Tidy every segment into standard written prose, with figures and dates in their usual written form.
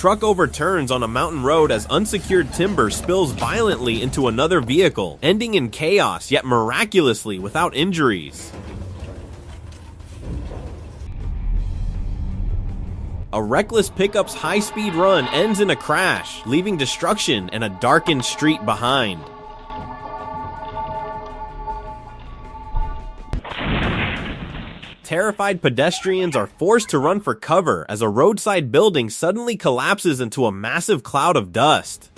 truck overturns on a mountain road as unsecured timber spills violently into another vehicle, ending in chaos yet miraculously without injuries. A reckless pickup's high-speed run ends in a crash, leaving destruction and a darkened street behind. Terrified pedestrians are forced to run for cover as a roadside building suddenly collapses into a massive cloud of dust.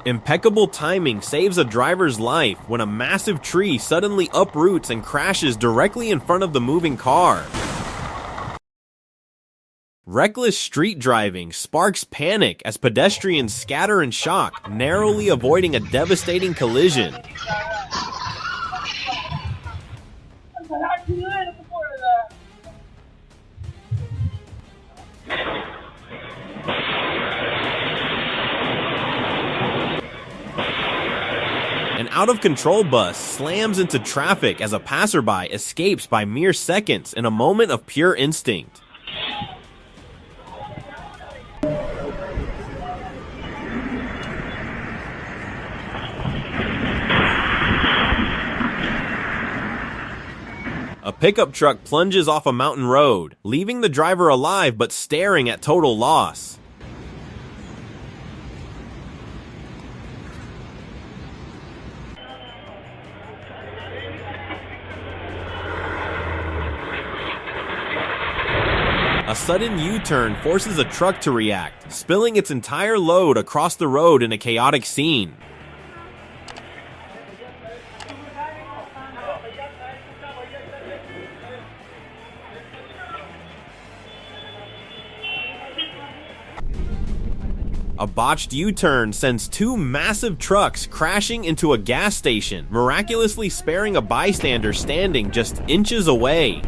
Impeccable timing saves a driver's life when a massive tree suddenly uproots and crashes directly in front of the moving car. Reckless street driving sparks panic as pedestrians scatter in shock, narrowly avoiding a devastating collision. An out-of-control bus slams into traffic as a passerby escapes by mere seconds in a moment of pure instinct. A pickup truck plunges off a mountain road, leaving the driver alive but staring at total loss. A sudden U-turn forces a truck to react, spilling its entire load across the road in a chaotic scene. A botched U-turn sends two massive trucks crashing into a gas station, miraculously sparing a bystander standing just inches away.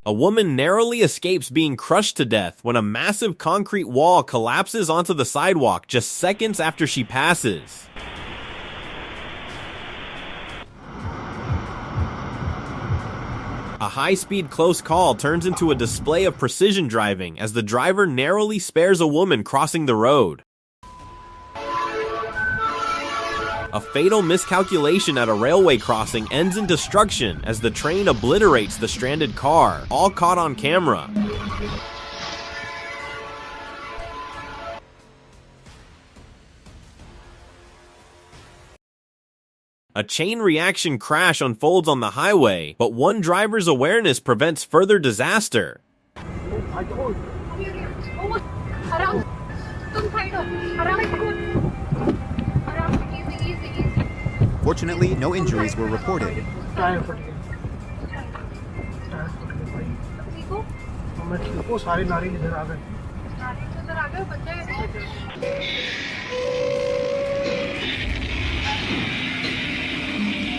A woman narrowly escapes being crushed to death when a massive concrete wall collapses onto the sidewalk just seconds after she passes. A high-speed close call turns into a display of precision driving as the driver narrowly spares a woman crossing the road. A fatal miscalculation at a railway crossing ends in destruction as the train obliterates the stranded car, all caught on camera. A chain reaction crash unfolds on the highway, but one driver's awareness prevents further disaster. Fortunately, no injuries were reported.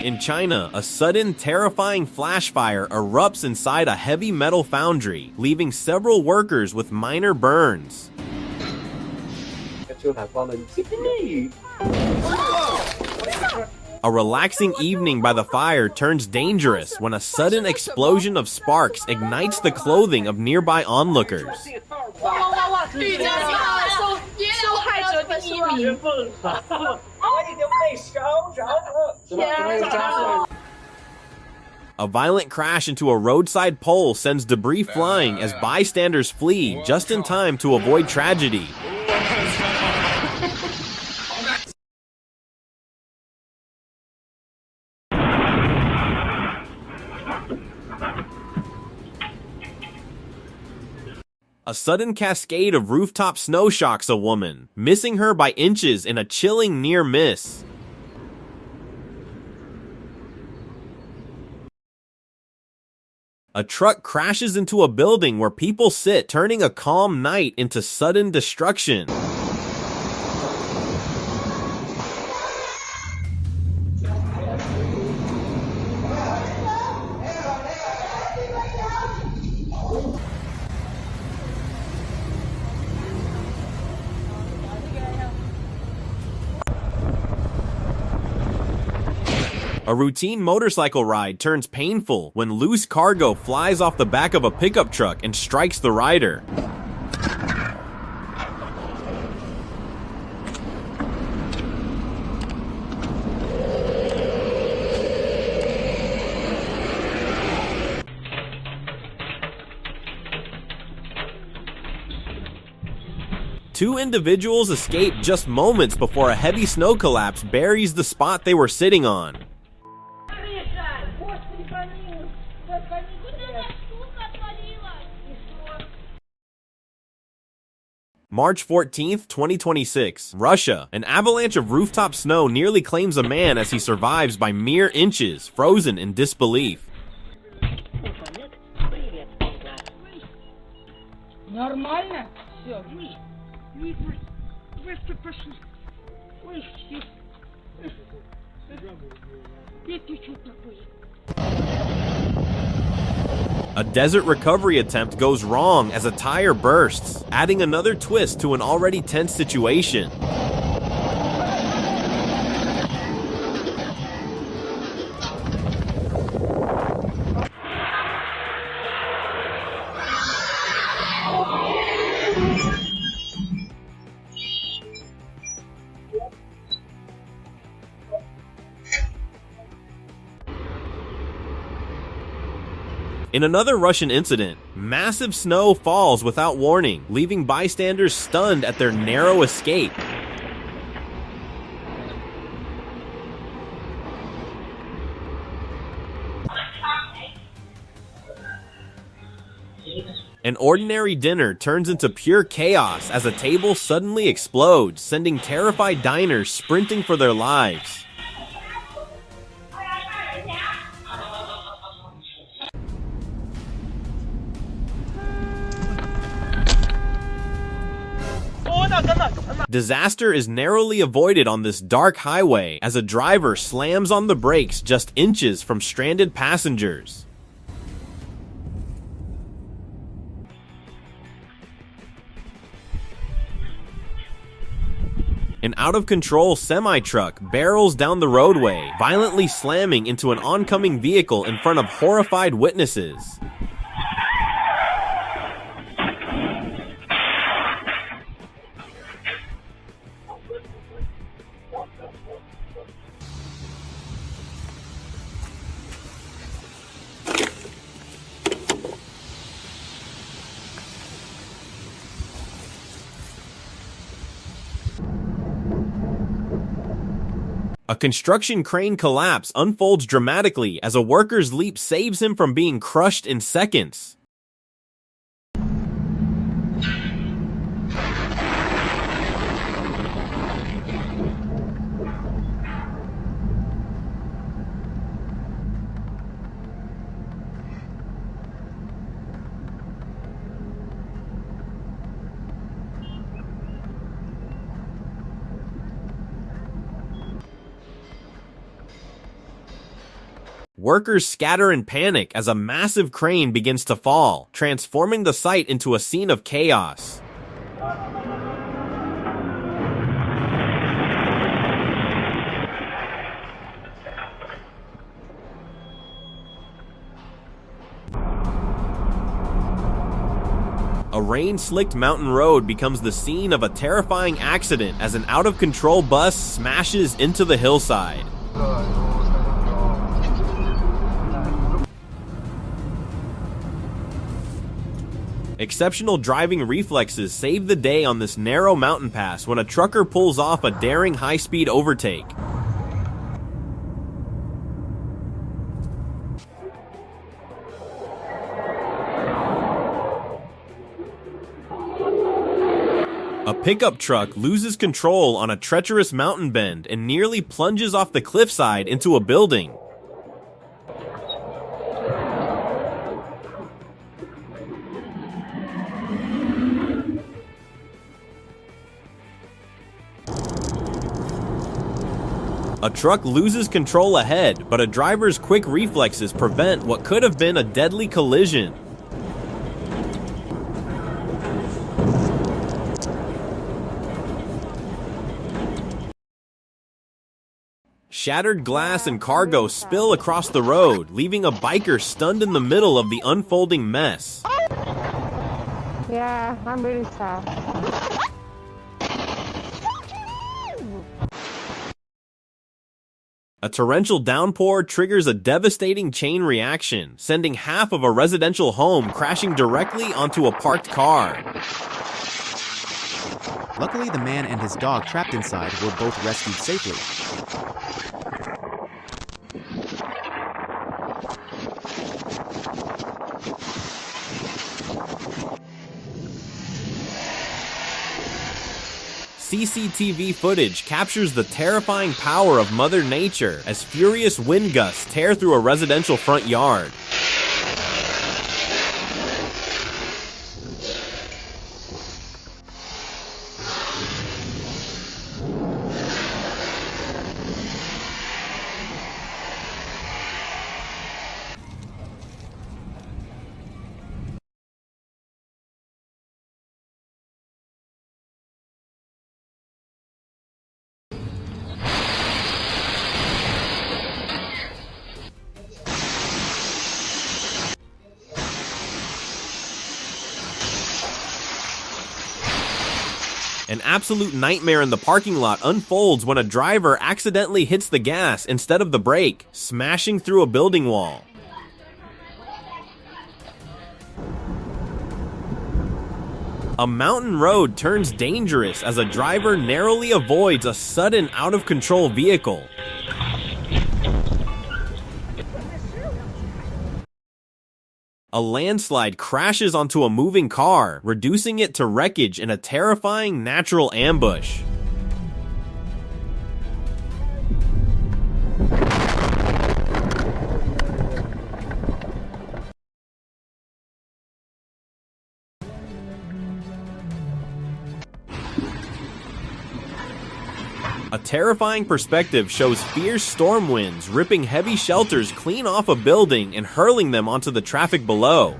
In China, a sudden, terrifying flash fire erupts inside a heavy metal foundry, leaving several workers with minor burns. A relaxing evening by the fire turns dangerous when a sudden explosion of sparks ignites the clothing of nearby onlookers. A violent crash into a roadside pole sends debris flying as bystanders flee just in time to avoid tragedy. A sudden cascade of rooftop snow shocks a woman, missing her by inches in a chilling near miss. A truck crashes into a building where people sit, turning a calm night into sudden destruction. A routine motorcycle ride turns painful when loose cargo flies off the back of a pickup truck and strikes the rider. Two individuals escape just moments before a heavy snow collapse buries the spot they were sitting on. March 14th, 2026, Russia. An avalanche of rooftop snow nearly claims a man as he survives by mere inches, frozen in disbelief. Нормально? Все. Быстро пошли. Ой, ты что такое? A desert recovery attempt goes wrong as a tire bursts, adding another twist to an already tense situation. In another Russian incident, massive snow falls without warning, leaving bystanders stunned at their narrow escape. An ordinary dinner turns into pure chaos as a table suddenly explodes, sending terrified diners sprinting for their lives. Disaster is narrowly avoided on this dark highway as a driver slams on the brakes just inches from stranded passengers. An out-of-control semi-truck barrels down the roadway, violently slamming into an oncoming vehicle in front of horrified witnesses. A construction crane collapse unfolds dramatically as a worker's leap saves him from being crushed in seconds. Workers scatter in panic as a massive crane begins to fall, transforming the site into a scene of chaos. A rain-slicked mountain road becomes the scene of a terrifying accident as an out-of-control bus smashes into the hillside. Exceptional driving reflexes save the day on this narrow mountain pass when a trucker pulls off a daring high-speed overtake. A pickup truck loses control on a treacherous mountain bend and nearly plunges off the cliffside into a building. A truck loses control ahead, but a driver's quick reflexes prevent what could have been a deadly collision. Shattered glass and cargo spill across the road, leaving a biker stunned in the middle of the unfolding mess. Yeah, I'm really sad. A torrential downpour triggers a devastating chain reaction, sending half of a residential home crashing directly onto a parked car. Luckily, the man and his dog trapped inside were both rescued safely. CCTV footage captures the terrifying power of Mother Nature as furious wind gusts tear through a residential front yard. An absolute nightmare in the parking lot unfolds when a driver accidentally hits the gas instead of the brake, smashing through a building wall. A mountain road turns dangerous as a driver narrowly avoids a sudden out-of-control vehicle. A landslide crashes onto a moving car, reducing it to wreckage in a terrifying natural ambush. A terrifying perspective shows fierce storm winds ripping heavy shelters clean off a building and hurling them onto the traffic below.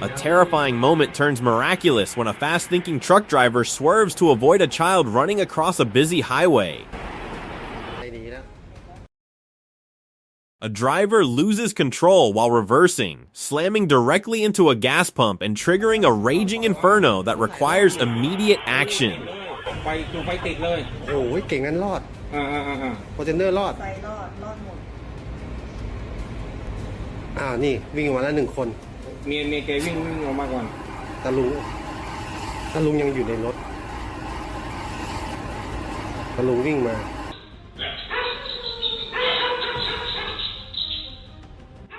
A terrifying moment turns miraculous when a fast-thinking truck driver swerves to avoid a child running across a busy highway. A driver loses control while reversing, slamming directly into a gas pump and triggering a raging inferno that requires immediate action. ไฟติดเลย โอ้ยเก่งนั้นรอดฟอร์จูเนอร์รอดนี่วิ่งออกมาแล้ว1 คน เมียแกวิ่งออกมาก่อน ตาลุงยังอยู่ในรถตาลุงวิ่งมา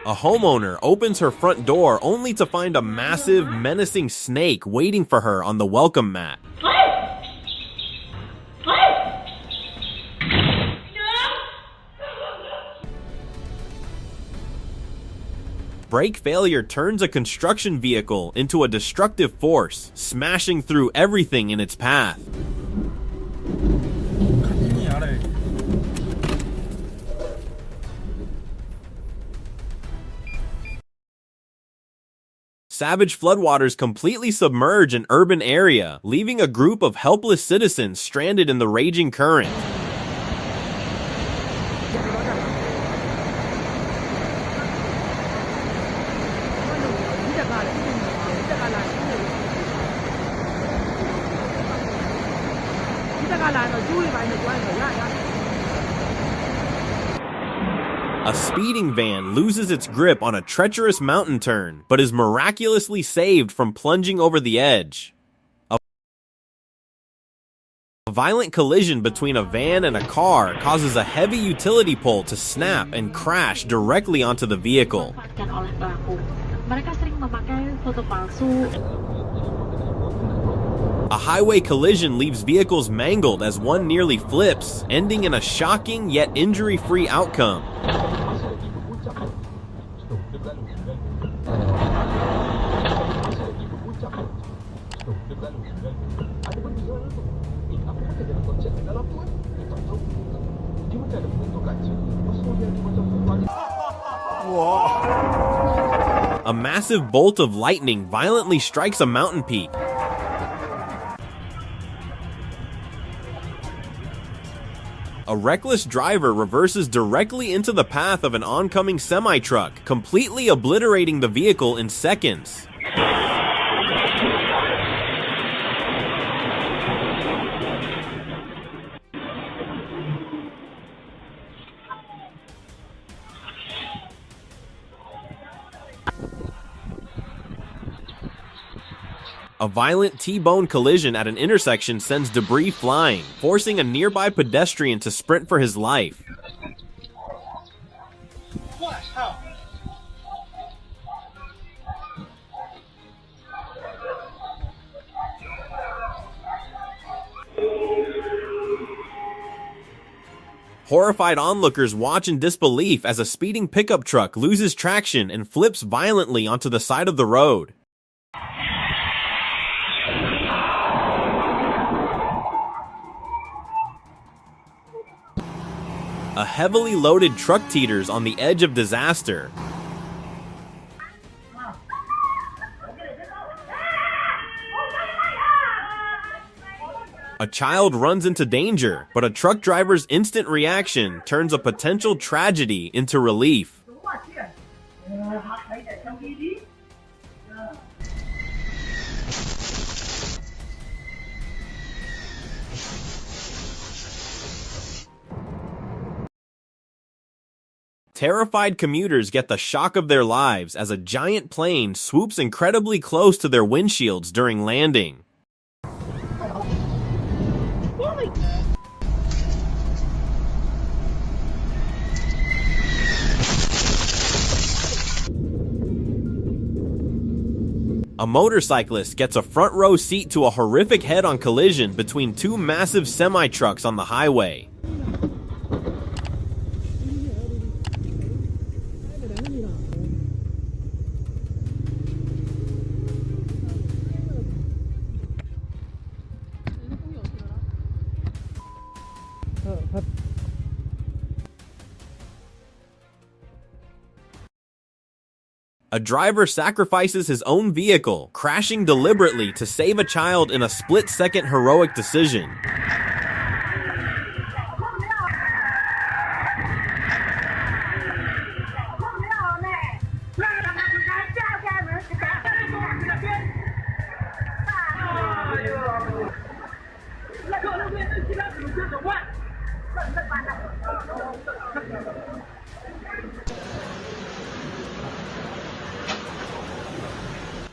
A homeowner opens her front door only to find a massive, menacing snake waiting for her on the welcome mat. Brake failure turns a construction vehicle into a destructive force, smashing through everything in its path. Savage floodwaters completely submerge an urban area, leaving a group of helpless citizens stranded in the raging current. A speeding van loses its grip on a treacherous mountain turn, but is miraculously saved from plunging over the edge. A violent collision between a van and a car causes a heavy utility pole to snap and crash directly onto the vehicle. A highway collision leaves vehicles mangled as one nearly flips, ending in a shocking yet injury-free outcome. A massive bolt of lightning violently strikes a mountain peak. A reckless driver reverses directly into the path of an oncoming semi-truck, completely obliterating the vehicle in seconds. A violent T-bone collision at an intersection sends debris flying, forcing a nearby pedestrian to sprint for his life. Horrified onlookers watch in disbelief as a speeding pickup truck loses traction and flips violently onto the side of the road. A heavily loaded truck teeters on the edge of disaster. A child runs into danger, but a truck driver's instant reaction turns a potential tragedy into relief. Terrified commuters get the shock of their lives as a giant plane swoops incredibly close to their windshields during landing. A motorcyclist gets a front row seat to a horrific head-on collision between two massive semi-trucks on the highway. A driver sacrifices his own vehicle, crashing deliberately to save a child in a split-second heroic decision.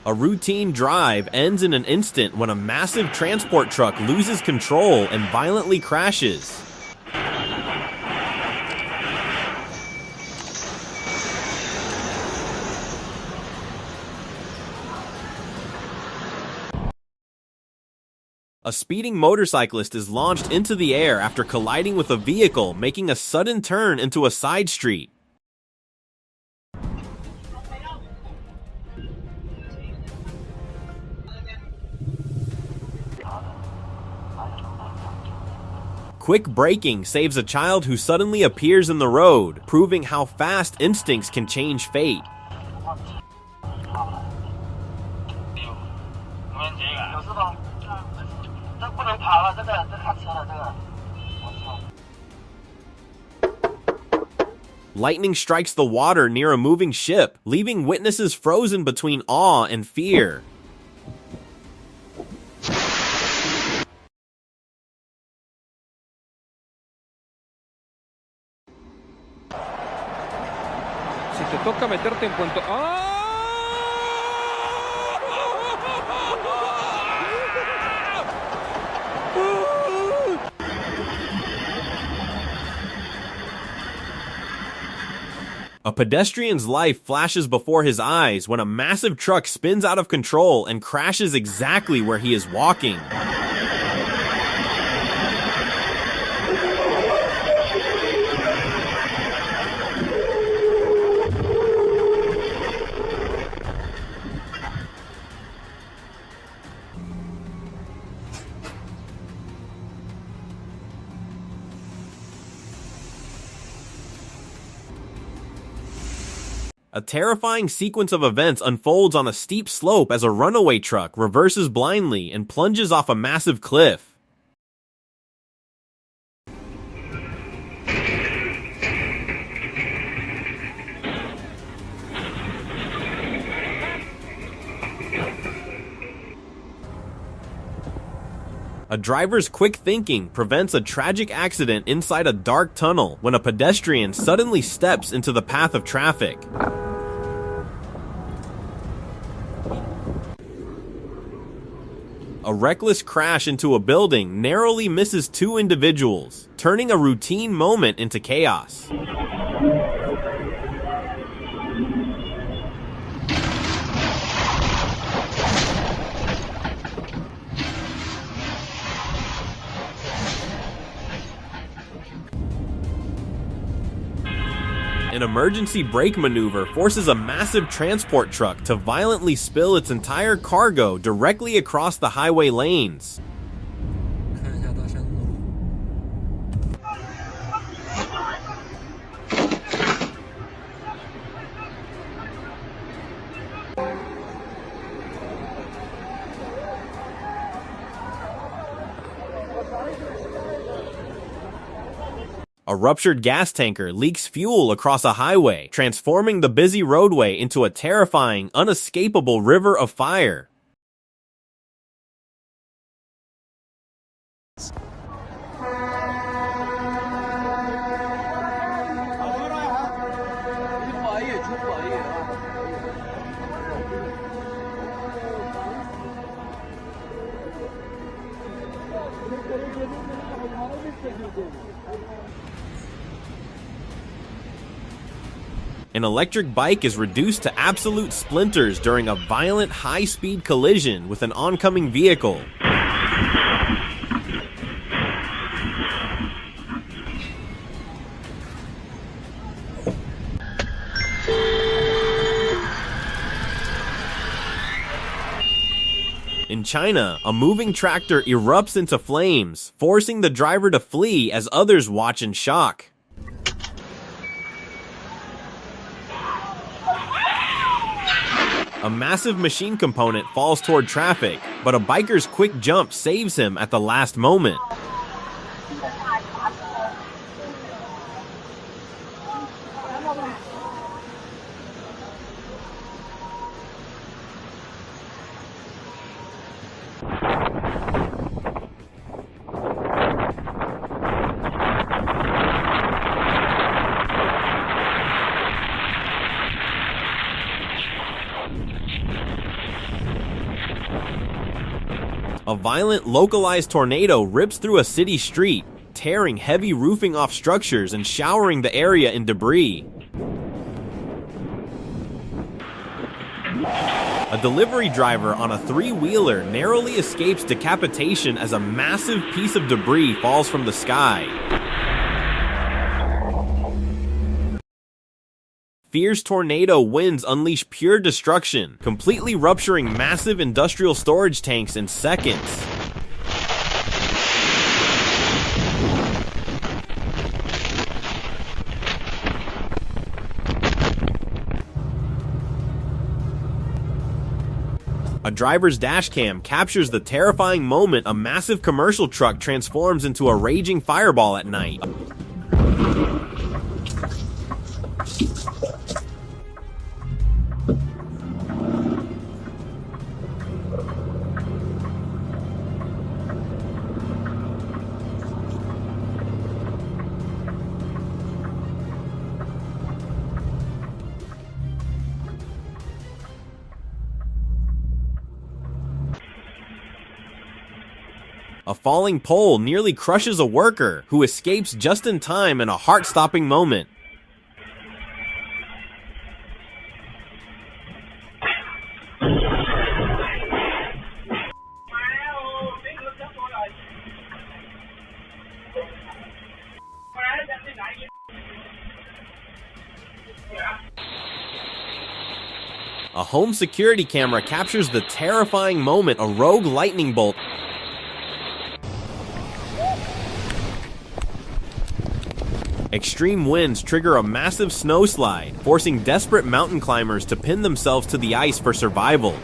A routine drive ends in an instant when a massive transport truck loses control and violently crashes. A speeding motorcyclist is launched into the air after colliding with a vehicle, making a sudden turn into a side street. Quick braking saves a child who suddenly appears in the road, proving how fast instincts can change fate. Lightning strikes the water near a moving ship, leaving witnesses frozen between awe and fear. Si te toca meterte en Puerto... ¡Ah! A pedestrian's life flashes before his eyes when a massive truck spins out of control and crashes exactly where he is walking. A terrifying sequence of events unfolds on a steep slope as a runaway truck reverses blindly and plunges off a massive cliff. A driver's quick thinking prevents a tragic accident inside a dark tunnel when a pedestrian suddenly steps into the path of traffic. A reckless crash into a building narrowly misses two individuals, turning a routine moment into chaos. An emergency brake maneuver forces a massive transport truck to violently spill its entire cargo directly across the highway lanes. A ruptured gas tanker leaks fuel across a highway, transforming the busy roadway into a terrifying, unescapable river of fire. An electric bike is reduced to absolute splinters during a violent high-speed collision with an oncoming vehicle. In China, a moving tractor erupts into flames, forcing the driver to flee as others watch in shock. A massive machine component falls toward traffic, but a biker's quick jump saves him at the last moment. A violent, localized tornado rips through a city street, tearing heavy roofing off structures and showering the area in debris. A delivery driver on a three-wheeler narrowly escapes decapitation as a massive piece of debris falls from the sky. Fierce tornado winds unleash pure destruction, completely rupturing massive industrial storage tanks in seconds. A driver's dashcam captures the terrifying moment a massive commercial truck transforms into a raging fireball at night. A falling pole nearly crushes a worker, who escapes just in time in a heart-stopping moment. A home security camera captures the terrifying moment a rogue lightning bolt Extreme winds trigger a massive snowslide, forcing desperate mountain climbers to pin themselves to the ice for survival.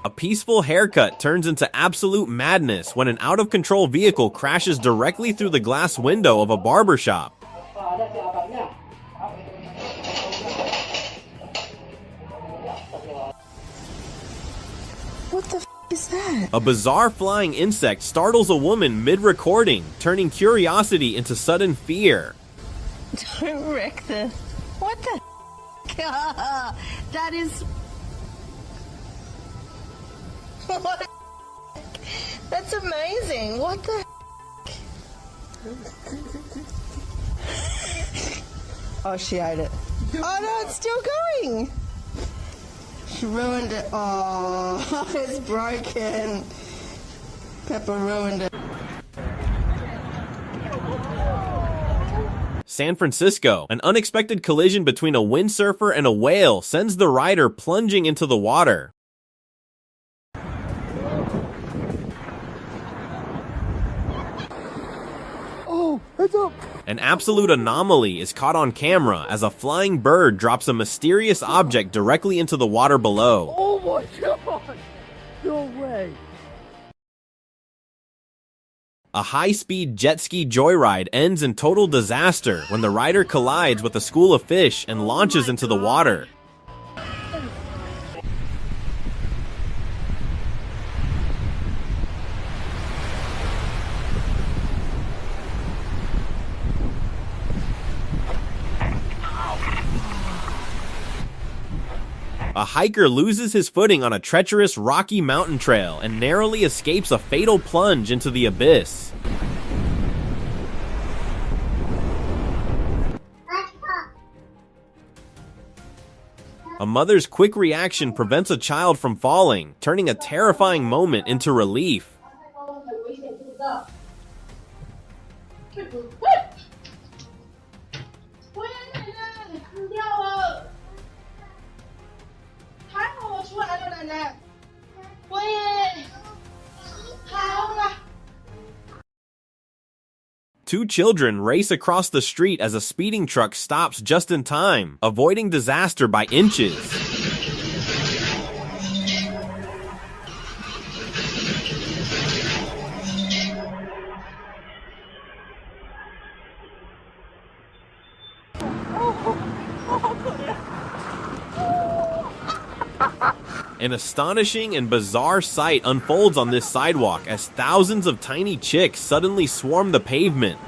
A peaceful haircut turns into absolute madness when an out-of-control vehicle crashes directly through the glass window of a barbershop. What the f is that? A bizarre flying insect startles a woman mid-recording, turning curiosity into sudden fear. Don't wreck this. What the f? That is... What the f? That's amazing. What the f? Oh, she ate it. Oh no, it's still going. She ruined it. Oh, it's broken. Pepper ruined it. San Francisco, an unexpected collision between a windsurfer and a whale sends the rider plunging into the water. Oh, heads up! An absolute anomaly is caught on camera as a flying bird drops a mysterious object directly into the water below. Oh my god! No way! A high-speed jet ski joyride ends in total disaster when the rider collides with a school of fish and launches into the water. A hiker loses his footing on a treacherous rocky mountain trail and narrowly escapes a fatal plunge into the abyss. A mother's quick reaction prevents a child from falling, turning a terrifying moment into relief. Two children race across the street as a speeding truck stops just in time, avoiding disaster by inches. An astonishing and bizarre sight unfolds on this sidewalk as thousands of tiny chicks suddenly swarm the pavement.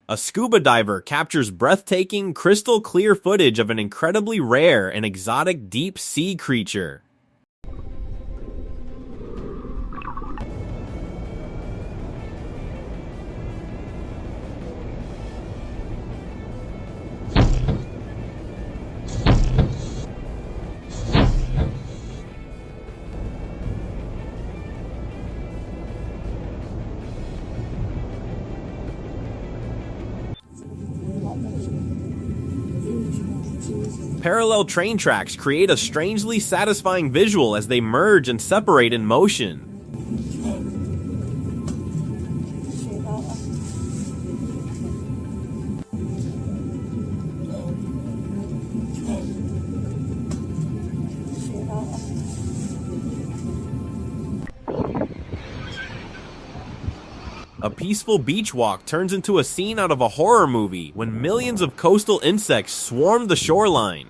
A scuba diver captures breathtaking, crystal clear footage of an incredibly rare and exotic deep sea creature. Parallel train tracks create a strangely satisfying visual as they merge and separate in motion. A peaceful beach walk turns into a scene out of a horror movie when millions of coastal insects swarm the shoreline.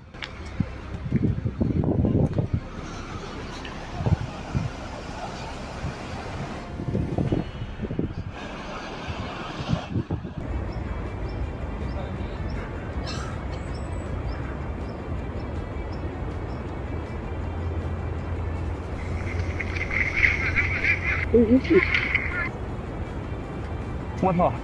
What?